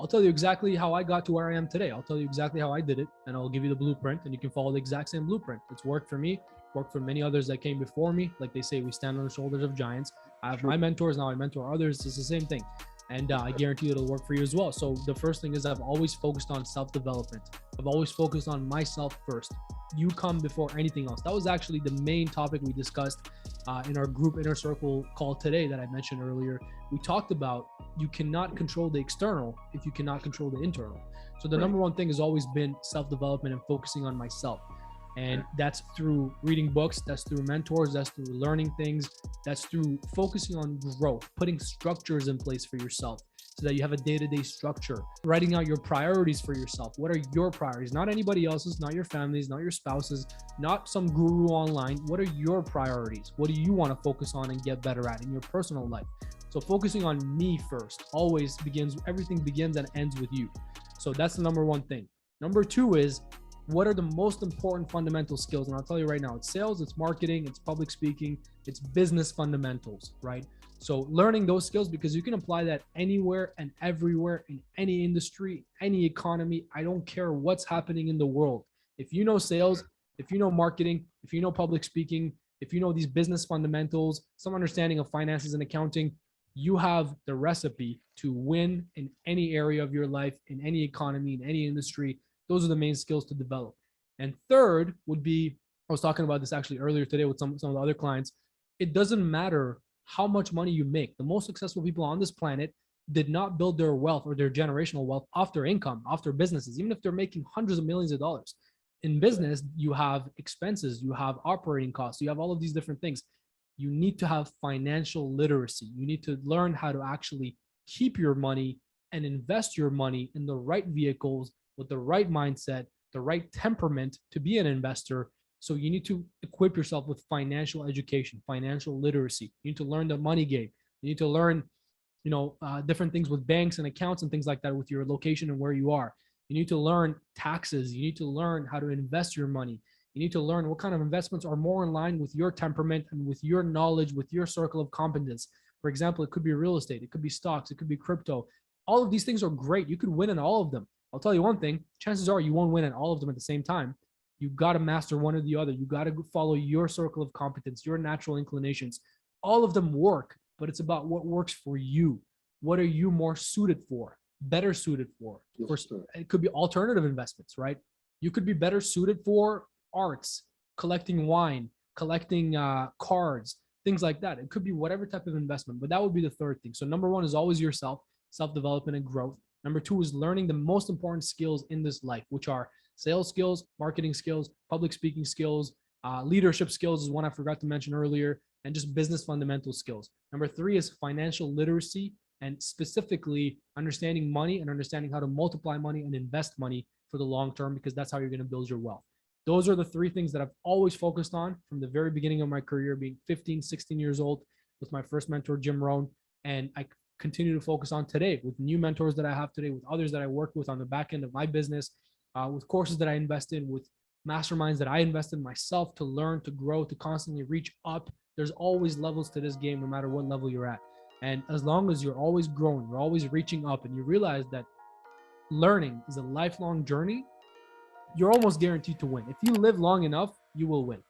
I'll tell you exactly how I got to where I am today. I'll tell you exactly how I did it, and I'll give you the blueprint, and you can follow the exact same blueprint. It's worked for me, worked for many others that came before me. Like they say, we stand on the shoulders of giants. I have my mentors, now I mentor others. It's the same thing. And I guarantee it'll work for you as well. So the first thing is I've always focused on self-development. I've always focused on myself first. You come before anything else. That was actually the main topic we discussed in our group inner circle call today that I mentioned earlier. We talked about you cannot control the external if you cannot control the internal. So the number one thing has always been self-development and focusing on myself. And that's through reading books, that's through mentors, that's through learning things, that's through focusing on growth, putting structures in place for yourself so that you have a day-to-day structure, writing out your priorities for yourself. What are your priorities? Not anybody else's, not your family's, not your spouse's, not some guru online. What are your priorities? What do you want to focus on and get better at in your personal life? So focusing on me first always begins, everything begins and ends with you. So that's the number one thing. Number two is, what are the most important fundamental skills? And I'll tell you right now, it's sales, it's marketing, it's public speaking, it's business fundamentals, right? So learning those skills, because you can apply that anywhere and everywhere in any industry, any economy. I don't care what's happening in the world. If you know sales, if you know marketing, if you know public speaking, if you know these business fundamentals, some understanding of finances and accounting, you have the recipe to win in any area of your life, in any economy, in any industry. Those are the main skills to develop. And third would be, I was talking about this actually earlier today with some of the other clients. It doesn't matter how much money you make. The most successful people on this planet did not build their wealth or their generational wealth off their income, off their businesses, even if they're making hundreds of millions of dollars. In business, you have expenses, you have operating costs, you have all of these different things. You need to have financial literacy. You need to learn how to actually keep your money and invest your money in the right vehicles with the right mindset, the right temperament to be an investor. So you need to equip yourself with financial education, financial literacy. You need to learn the money game. You need to learn, different things with banks and accounts and things like that with your location and where you are. You need to learn taxes. You need to learn how to invest your money. You need to learn what kind of investments are more in line with your temperament and with your knowledge, with your circle of competence. For example, it could be real estate, it could be stocks, it could be crypto. All of these things are great. You could win in all of them. I'll tell you one thing, chances are you won't win in all of them at the same time. You got to master one or the other. You got to follow your circle of competence, your natural inclinations. All of them work, but it's about what works for you. What are you more suited for, better suited for? It could be alternative investments, right? You could be better suited for arts, collecting wine, collecting cards, things like that. It could be whatever type of investment, but that would be the third thing. So number one is always yourself, self-development and growth. Number two is learning the most important skills in this life, which are sales skills, marketing skills, public speaking skills, leadership skills is one I forgot to mention earlier, and just business fundamental skills. Number three is financial literacy, and specifically understanding money and understanding how to multiply money and invest money for the long term, because that's how you're going to build your wealth. Those are the three things that I've always focused on from the very beginning of my career, being 15, 16 years old with my first mentor, Jim Rohn. And I continue to focus on today with new mentors that I have today, with others that I work with on the back end of my business, with courses that I invest in, with masterminds that I invest in myself to learn, to grow, to constantly reach up. There's always levels to this game, no matter what level you're at. And as long as you're always growing, you're always reaching up, and you realize that learning is a lifelong journey, you're almost guaranteed to win. If you live long enough, you will win.